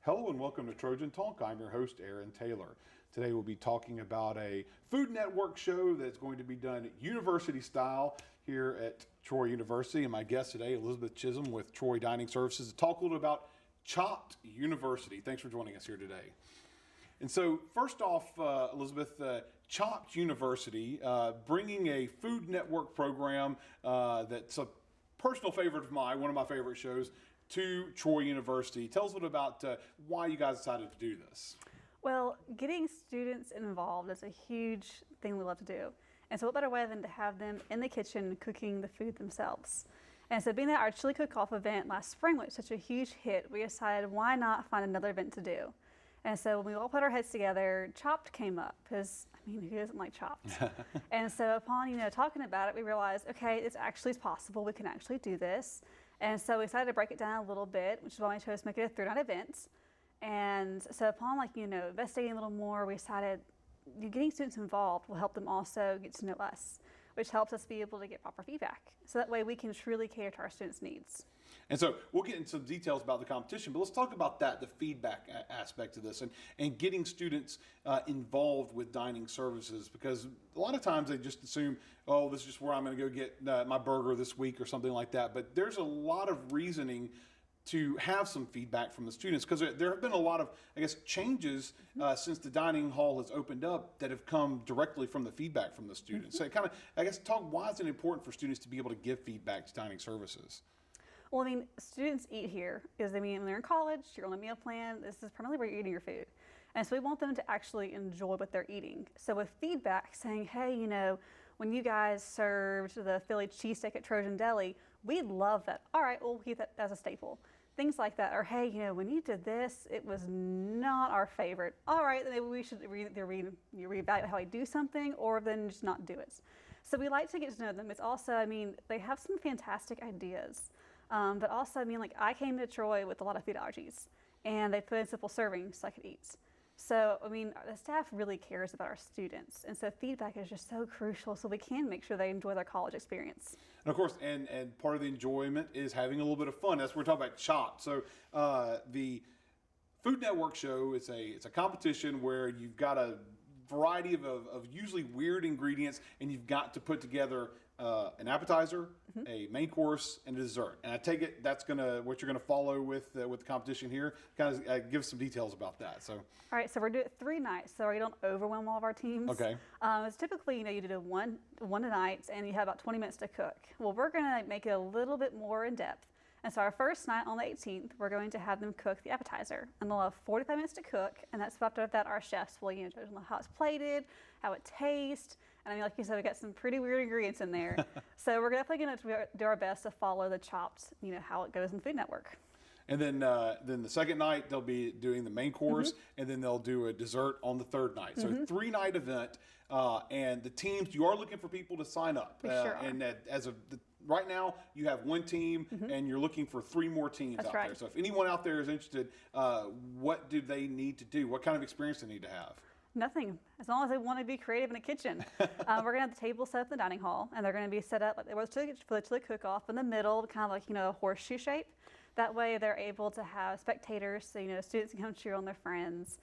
Hello and welcome to Trojan Talk. I'm your host, Aaron Taylor. Today we'll be talking about a Food Network show that's going to be done university style here at Troy University. And my guest today, Elizabeth Chisholm with Troy Dining Services, to talk a little bit about Chopped University. Thanks for joining us here today. And so first off, Elizabeth, Chopped University, bringing a Food Network program that's a personal favorite of mine, one of my favorite shows, to Troy University. Tell us a little about why you guys decided to do this. Well, getting students involved is a huge thing we love to do. And so what better way than to have them in the kitchen cooking the food themselves. And so being that our chili cook-off event last spring was such a huge hit, we decided why not find another event to do. And so when we all put our heads together, Chopped came up because, I mean, who doesn't like Chopped? And so upon, talking about it, we realized, okay, it's actually possible. We can actually do this. And so we decided to break it down a little bit, which is why we chose to make it a 3-night event. And so upon investigating a little more, we decided getting students involved will help them also get to know us, which helps us be able to get proper feedback. So that way we can truly cater to our students' needs. And so we'll get into some details about the competition, but let's talk about that, the feedback aspect of this and getting students involved with dining services, because a lot of times they just assume, oh, this is just where I'm going to go get my burger this week or something like that. But there's a lot of reasoning to have some feedback from the students, because there have been a lot of, changes since the dining hall has opened up that have come directly from the feedback from the students. So talk, why is it important for students to be able to give feedback to dining services? Well, students eat here because when they're in college, you're on a meal plan. This is primarily where you're eating your food. And so we want them to actually enjoy what they're eating. So with feedback saying, hey, when you guys served the Philly cheesesteak at Trojan Deli, we love that. All right, we'll keep that as a staple. Things like that. Or, hey, when you did this, it was not our favorite. All right, then maybe we should reevaluate how we do something, or then just not do it. So we like to get to know them. It's also, they have some fantastic ideas. But also, I came to Troy with a lot of food allergies, and they put in simple servings so I could eat. So, the staff really cares about our students, and so feedback is just so crucial so we can make sure they enjoy their college experience. And of course, and part of the enjoyment is having a little bit of fun. That's what we're talking about, Chopped. So the Food Network show, it's a competition where you've got a variety of usually weird ingredients, and you've got to put together an appetizer, a main course, and a dessert. And I take it that's what you're gonna follow with the competition here. Kind of give us some details about that. So. All right, so we're doing it 3 nights, so we don't overwhelm all of our teams. Okay. It's typically, you do one a night, and you have about 20 minutes to cook. Well, we're gonna make it a little bit more in depth. And so our first night on the 18th, we're going to have them cook the appetizer, and they'll have 45 minutes to cook. And that's after that, our chefs will, judge on how it's plated, how it tastes. And like you said, we got some pretty weird ingredients in there. So we're definitely going to do our best to follow the Chopped, how it goes in the Food Network. And then the second night, they'll be doing the main course, and then they'll do a dessert on the third night. So a 3-night event, and the teams, you are looking for people to sign up. We sure are. And right now, you have 1 team, and you're looking for 3 more teams out there. So if anyone out there is interested, what do they need to do? What kind of experience do they need to have? Nothing, as long as they want to be creative in the kitchen. We're going to have the table set up in the dining hall, and they're going to be set up like they were for the chili cook-off in the middle, kind of like, a horseshoe shape. That way they're able to have spectators, so, students can come cheer on their friends.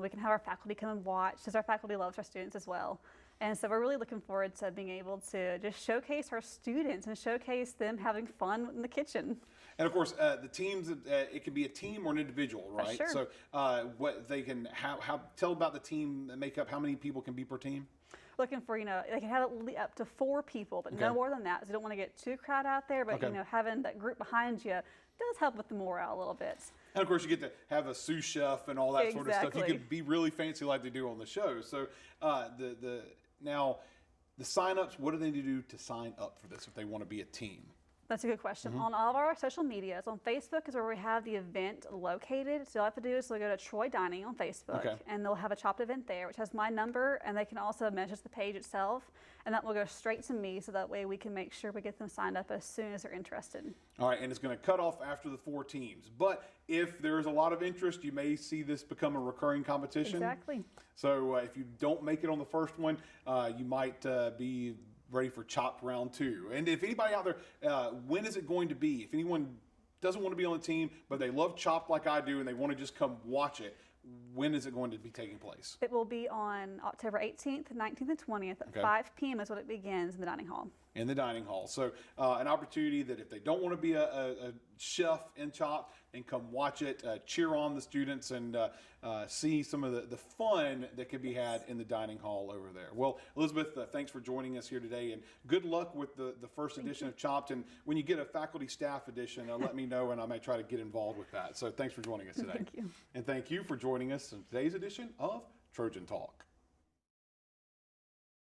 We can have our faculty come and watch, because our faculty loves our students as well. And so we're really looking forward to being able to just showcase our students and showcase them having fun in the kitchen. And of course, the teams, it can be a team or an individual, right? Sure. So what they can, tell about the team makeup, how many people can be per team? Looking for, they can have up to 4 people, but no more than that. So you don't want to get too crowded out there, but, having that group behind you does help with the morale a little bit. And of course, you get to have a sous chef and all that sort of stuff. You can be really fancy like they do on the show. So now the sign-ups, what do they need to do to sign up for this if they want to be a team? That's a good question. On all of our social medias, on Facebook is where we have the event located. So all I have to do is go to Troy Dining on Facebook, and they'll have a Chopped event there, which has my number, and they can also message the page itself, and that will go straight to me, so that way we can make sure we get them signed up as soon as they're interested. All right, and it's going to cut off after the 4 teams. But if there's a lot of interest, you may see this become a recurring competition. Exactly. So if you don't make it on the first one, you might be ready for Chopped round 2. And if anybody out there, when is it going to be? If anyone doesn't want to be on the team, but they love Chopped like I do, and they want to just come watch it. When is it going to be taking place? It will be on October 18th, 19th, and 20th at Okay. 5 p.m. is when it begins in the dining hall. In the dining hall. So an opportunity that if they don't want to be a chef in Chopped, and come watch it, cheer on the students, and see some of the fun that could be had in the dining hall over there. Well, Elizabeth, thanks for joining us here today, and good luck with the first edition of Chopped. And when you get a faculty staff edition, let me know, and I may try to get involved with that. So thanks for joining us today. Thank you. And thank you for joining us in today's edition of Trojan Talk.